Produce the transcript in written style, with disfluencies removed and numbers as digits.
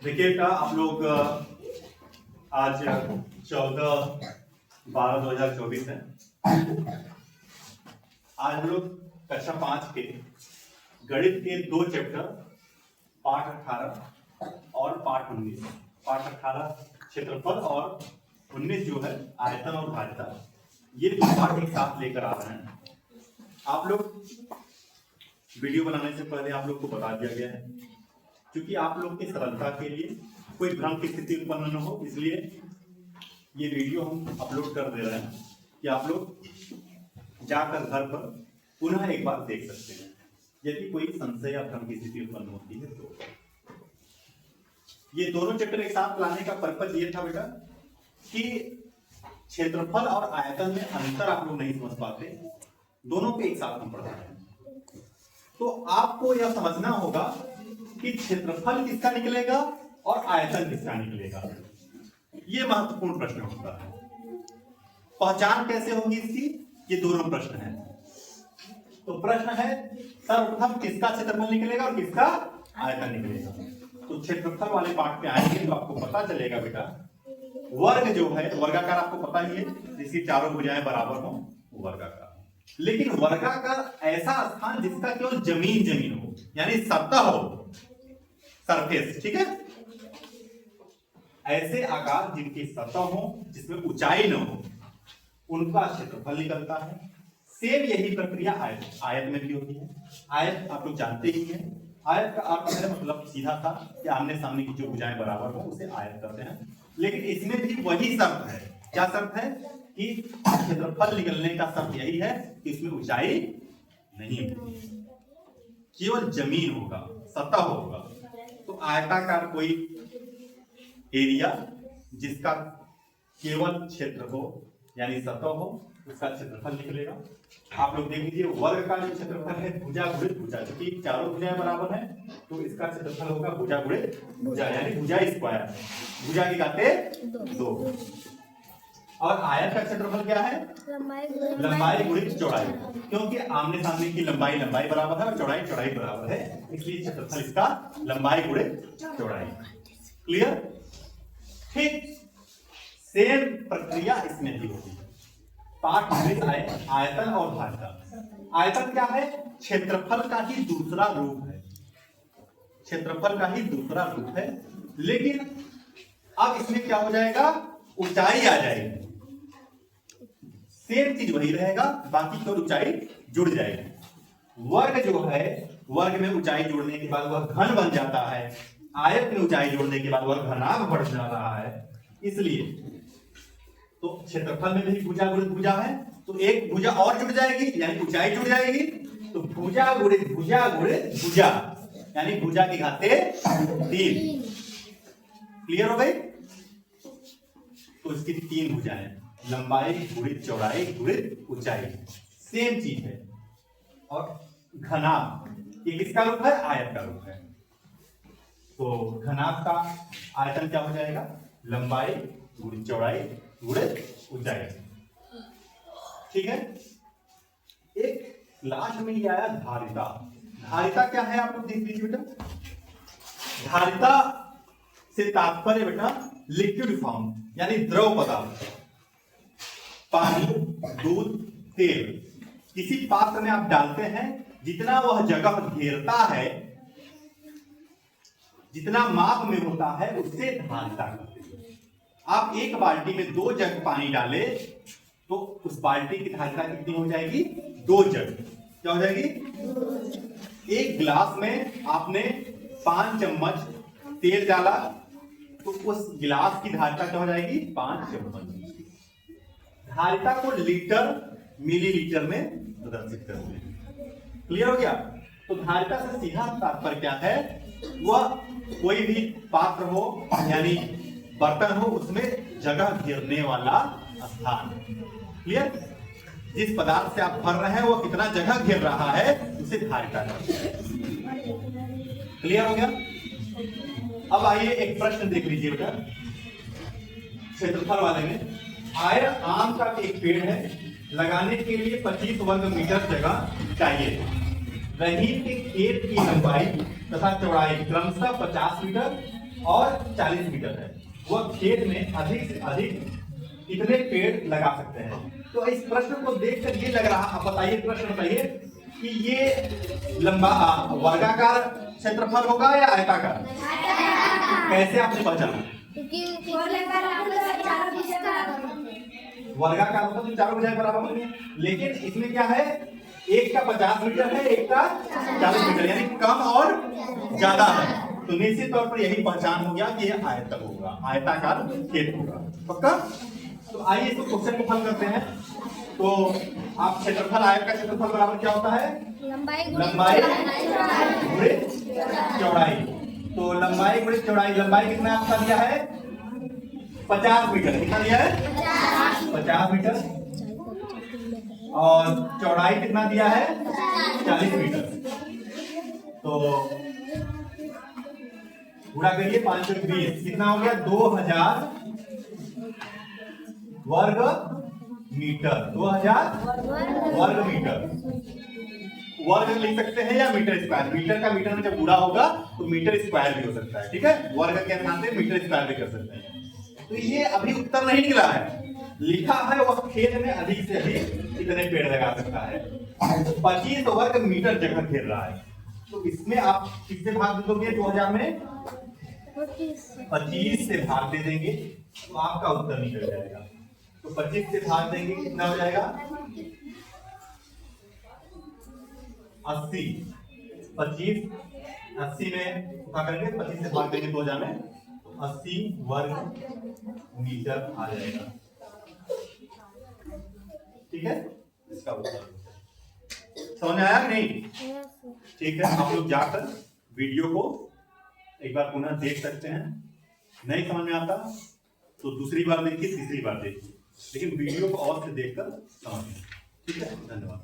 देखिए बेटा, आप लोग आज 14/12/2024 है। आज हम लोग कक्षा 5 के गणित के 2 चैप्टर पाठ 18 और पाठ 19, पाठ 18 क्षेत्रफल और 19 जो है आयतन और धारिता, ये दो पाठ एक साथ लेकर आ रहे हैं। आप लोग वीडियो बनाने से पहले आप लोग को बता दिया गया है, क्योंकि आप लोग की सरलता के लिए कोई भ्रम की स्थिति उत्पन्न न हो, इसलिए ये वीडियो हम अपलोड कर दे रहे हैं कि आप लोग जाकर घर पर पुनः एक बार देख सकते हैं। यदि कोई संशय या भ्रम की स्थिति उत्पन्न होती है तो ये दोनों चैप्टर एक साथ लाने का पर्पज ये था बेटा कि क्षेत्रफल और आयतन में अंतर आप लोग नहीं समझ पाते, दोनों पे एक साथ हम पढ़ा रहे हैं। तो आपको यह समझना होगा कि क्षेत्रफल किसका निकलेगा और आयतन किसका निकलेगा। यह महत्वपूर्ण प्रश्न होता है। पहचान कैसे होगी इसकी, ये दोनों प्रश्न हैं। तो प्रश्न है सर्वप्रथम किसका क्षेत्रफल निकलेगा और किसका आयतन निकलेगा। तो क्षेत्रफल वाले पार्ट पे आएंगे तो आपको पता चलेगा बेटा, वर्ग जो है वर्गाकार आपको पता ही है, जिसकी चारों भुजाएं बराबर हो वर्गाकार। लेकिन वर्गाकार ऐसा स्थान जिसका केवल जमीन हो, यानी सतह हो, सरफेस, ठीक है। ऐसे आकार जिनकी सतह हो, जिसमें ऊंचाई न हो, उनका क्षेत्रफल निकलता है। सेम यही प्रक्रिया आयत में भी होती है। आयत आप लोग जानते ही हैं, आयत का अर्थ है मतलब सीधा था कि आमने सामने की जो भुजाएं बराबर हो उसे आयत करते हैं। लेकिन इसमें भी वही शर्त है। क्या शर्त है? कि क्षेत्रफल निकलने का शर्त यही है कि इसमें ऊंचाई नहीं होगी, केवल जमीन होगा, सतह होगा। तो आयताकार कोई एरिया जिसका केवल क्षेत्र हो यानी सतह हो, उसका क्षेत्रफल निकलेगा। आप लोग देख लीजिए, वर्ग का जो क्षेत्रफल है भुजा गुणित भुजा, क्योंकि चारों भुजाएं बराबर हैं तो इसका क्षेत्रफल होगा भुजा गुणित भुजा, यानी भुजा स्क्वायर। भुजा की घाते 2। और आयत का क्षेत्रफल क्या है? लंबाई गुणित चौड़ाई, क्योंकि आमने सामने की लंबाई बराबर है और चौड़ाई बराबर है, इसलिए क्षेत्रफल इसका लंबाई गुणित चौड़ाई। क्लियर? ठीक सेम प्रक्रिया इसमें भी होगी। पार्ट आयतन और धारिता। आयतन क्या है? क्षेत्रफल का ही दूसरा रूप है, क्षेत्रफल का ही दूसरा रूप है। लेकिन अब इसमें क्या हो जाएगा? ऊंचाई आ जाएगी। सेम चीज वही रहेगा, बाकी केवल ऊंचाई जुड़ जाएगी। वर्ग जो है, वर्ग में ऊंचाई जोड़ने के बाद वह घन बन जाता है, आयत में ऊंचाई जोड़ने के बाद वह घनाभ बढ़ जा रहा है। इसलिए तो क्षेत्रफल में भी भुजा गुणित भुजा है, तो एक भुजा और जुड़ जाएगी यानी ऊंचाई जुड़ जाएगी। तो भुजा गुणित भुजा यानी भुजा की घाते 3। क्लियर हो गई? तो इसकी 3 भुजाएं, लंबाई गुणित चौड़ाई गुणित ऊंचाई, सेम चीज है। और घनाभ ये किसका रूप है? आयत का रूप है। तो घनाभ का आयतन क्या हो जाएगा? लंबाई गुणित चौड़ाई गुणित ऊंचाई। ठीक है। एक लास्ट में ये आया धारिता। धारिता क्या है आप लोग देख लीजिए बेटा। धारिता से तात्पर्य बेटा लिक्विड फॉर्म यानी द्रव पदार्थ, पानी, दूध, तेल किसी पात्र में आप डालते हैं, जितना वह जगह घेरता है, जितना माप में होता है, उससे धारिता करते हैं। आप एक बाल्टी में 2 जग पानी डाले तो उस बाल्टी की धारिता कितनी हो जाएगी? 2 जग। क्या हो जाएगी? एक गिलास में आपने 5 चम्मच तेल डाला तो उस गिलास की धारिता क्या हो जाएगी? 5 चम्मच। धारिता को लीटर मिलीलीटर में प्रदर्शित करते हैं। क्लियर हो गया? तो धारिता से सीधा तात्पर्य क्या है? वह कोई भी पात्र हो यानी बर्तन हो, उसमें जगह घेरने वाला स्थान। क्लियर? जिस पदार्थ से आप भर रहे हैं वो कितना जगह घेर रहा है, उसे धारिता कहते हैं। क्लियर हो गया? अब आइए एक प्रश्न देख लीजिए बेटा, क्षेत्रफल वाले में। आम का एक पेड़ है, लगाने के लिए 25 वर्ग मीटर जगह चाहिए। रहीम के खेत की लंबाई तथा चौड़ाई क्रमशः 50 मीटर और 40 मीटर है, वह खेत में अधिक से अधिक कितने पेड़ लगा सकते हैं। तो इस प्रश्न को देखकर ये लग रहा, आप बताइए, प्रश्न बताइए कि ये लंबा वर्गाकार क्षेत्रफल होगा या आयताकार? कैसे आपने पहचाना? वर्गाकार होता तो चारों भुजाएं बराबर होंगी, लेकिन इसमें क्या है, एक का 50 मीटर है, एक का 40 मीटर, यानी कम और ज्यादा है। तो निश्चित तौर पर यही पहचान हो गया कि यह आयतक होगा, आयताकार खेत होगा। पक्का? तो आइए इसको क्वेश्चन को हल करते हैं। तो आप क्षेत्रफल, आयत का क्षेत्रफल बराबर क्या होता है? लंबाई गुणे चौड़ाई। तो लंबाई गुणे चौड़ाई, लंबाई कितना आपका दिया है? 50 मीटर। कितना दिया है? 50 मीटर। और चौड़ाई कितना दिया है? 40 मीटर। तो पूरा करिए, 520 कितना हो गया? 2000 वर्ग मीटर। 2000 वर्ग मीटर। वर्ग लिख सकते हैं या मीटर स्क्वायर। मीटर का मीटर में जब गुणा होगा तो मीटर स्क्वायर भी हो सकता है, ठीक है। वर्ग के स्थान पे मीटर स्क्वायर भी कर सकते हैं। तो ये अभी उत्तर नहीं निकला है, लिखा है वह खेत में अधिक से अधिक कितने पेड़ लगा सकता है। 25 वर्ग मीटर जगह घेर रहा है। तो इसमें आप किससे भाग दे दोगे? 2000 में 25 से भाग दे देंगे तो आपका उत्तर निकल जाएगा। तो 25 से भाग देंगे, कितना हो जाएगा? 80। 25 80 में क्या करेंगे? 25 से भाग देंगे 2000 में, 80 वर्ग मीटर आ जाएगा। ठीक है, इसका उत्तर समझ में आया कि नहीं? ठीक है, आप लोग जाकर वीडियो को एक बार पुनः देख सकते हैं। नहीं समझ में आता तो दूसरी बार देखिए, तीसरी बार देखिए, लेकिन वीडियो को और से देखकर समझिए। ठीक है, धन्यवाद।